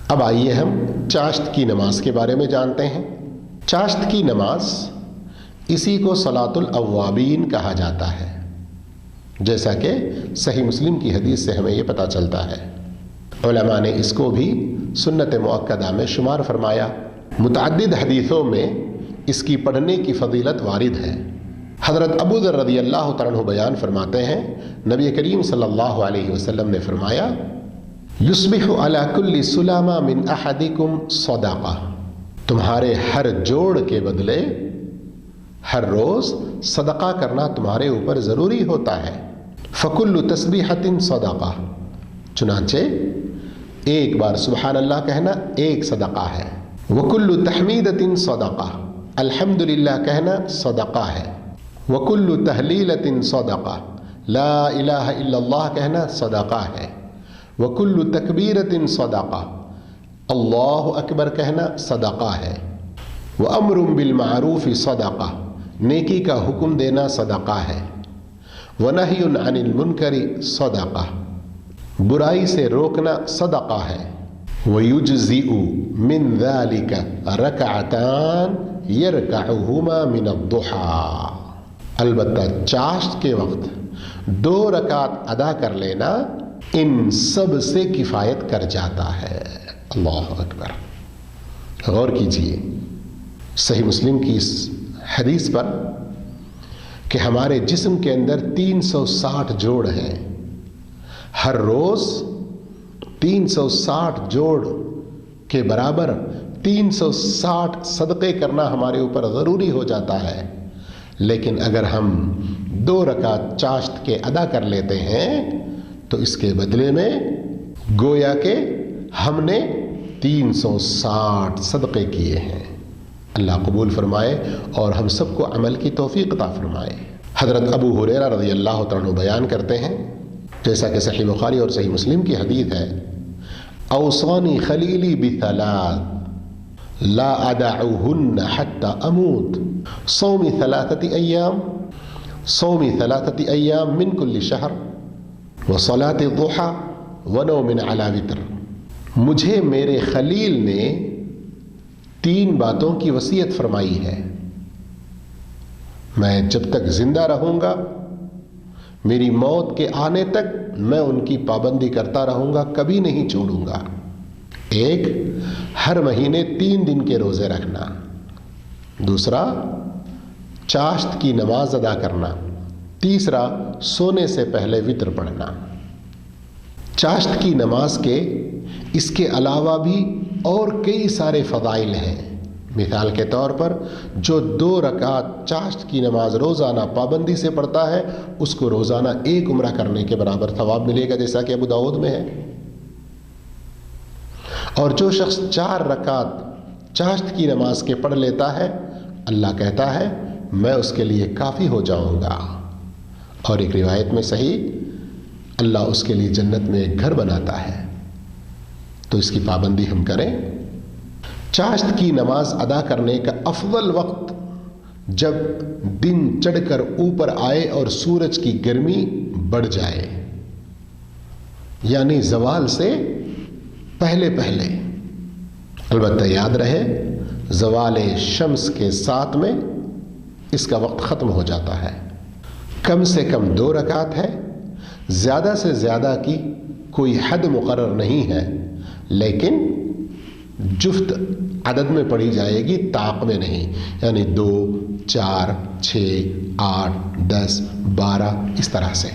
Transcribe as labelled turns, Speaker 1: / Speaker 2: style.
Speaker 1: اب آئیے ہم چاشت کی نماز کے بارے میں جانتے ہیں۔ چاشت کی نماز اسی کو صلاۃ الاوابین کہا جاتا ہے، جیسا کہ صحیح مسلم کی حدیث سے ہمیں یہ پتہ چلتا ہے۔ علماء نے اس کو بھی سنت مؤکدہ میں شمار فرمایا۔ متعدد حدیثوں میں اس کی پڑھنے کی فضیلت وارد ہے۔ حضرت ابو ذر رضی اللہ تعالیٰ عنہ بیان فرماتے ہیں، نبی کریم صلی اللہ علیہ وسلم نے فرمایا، یصبح علی کل سلامہ من احدکم صدقہ، تمہارے ہر جوڑ کے بدلے ہر روز صدقہ کرنا تمہارے اوپر ضروری ہوتا ہے۔ فکل تسبیحۃ صدقہ، چنانچہ ایک بار سبحان اللہ کہنا ایک صدقہ ہے۔ وکل تحمیدۃ صدقہ، الحمدللہ کہنا صدقہ ہے۔ وکل تہلیلۃ صدقہ، لا الہ الا اللہ کہنا صدقہ ہے۔ وکل تکبیرۃ صدقہ، اللہ اکبر کہنا صدقہ ہے۔ وامر بالمعروف صدقہ، نیکی کا حکم دینا صدقہ ہے۔ ونہی عن المنکر صدقہ، برائی سے روکنا صدقہ ہے۔ ویجزئ من ذلک رکعتان یرکعہما من الضحیٰ، البتہ چاشت کے وقت 2 رکعت ادا کر لینا ان سب سے کفایت کر جاتا ہے۔ اللہ اکبر۔ غور کیجئے صحیح مسلم کی اس حدیث پر کہ ہمارے جسم کے اندر 360 جوڑ ہیں، ہر روز 360 جوڑ کے برابر 360 صدقے کرنا ہمارے اوپر ضروری ہو جاتا ہے، لیکن اگر ہم 2 رکعت چاشت کے ادا کر لیتے ہیں تو اس کے بدلے میں گویا کہ ہم نے 360 صدقے کیے ہیں۔ اللہ قبول فرمائے اور ہم سب کو عمل کی توفیق عطا فرمائے۔ حضرت ابو ہریرہ رضی اللہ تعالیٰ عنہ بیان کرتے ہیں، جیسا کہ صحیح بخاری اور صحیح مسلم کی حدیث ہے، اوصانی خلیلی بثلاث لا ادعوہن حتی اموت، صوم 3 ایام، صوم 3 ایام من کل شہر، وصلاۃ الضحیٰ ونوم علی وتر۔ مجھے میرے خلیل نے 3 باتوں کی وصیت فرمائی ہے، میں جب تک زندہ رہوں گا، میری موت کے آنے تک میں ان کی پابندی کرتا رہوں گا، کبھی نہیں چھوڑوں گا۔ ایک، ہر مہینے 3 دن کے روزے رکھنا۔ دوسرا، چاشت کی نماز ادا کرنا۔ تیسرا، سونے سے پہلے وتر پڑھنا۔ چاشت کی نماز کے اس کے علاوہ بھی اور کئی سارے فضائل ہیں۔ مثال کے طور پر جو 2 رکعت چاشت کی نماز روزانہ پابندی سے پڑھتا ہے، اس کو روزانہ 1 عمرہ کرنے کے برابر ثواب ملے گا، جیسا کہ ابو داؤد میں ہے۔ اور جو شخص 4 رکعت چاشت کی نماز کے پڑھ لیتا ہے، اللہ کہتا ہے میں اس کے لیے کافی ہو جاؤں گا۔ اور ایک روایت میں صحیح، اللہ اس کے لیے جنت میں ایک گھر بناتا ہے۔ تو اس کی پابندی ہم کریں۔ چاشت کی نماز ادا کرنے کا افضل وقت جب دن چڑھ کر اوپر آئے اور سورج کی گرمی بڑھ جائے، یعنی زوال سے پہلے پہلے۔ البتہ یاد رہے زوال شمس کے ساتھ میں اس کا وقت ختم ہو جاتا ہے۔ کم سے کم 2 رکعت ہے، زیادہ سے زیادہ کی کوئی حد مقرر نہیں ہے، لیکن جفت عدد میں پڑھی جائے گی، طاق میں نہیں، یعنی 2، 4، 6، 8، 10، 12 اس طرح سے۔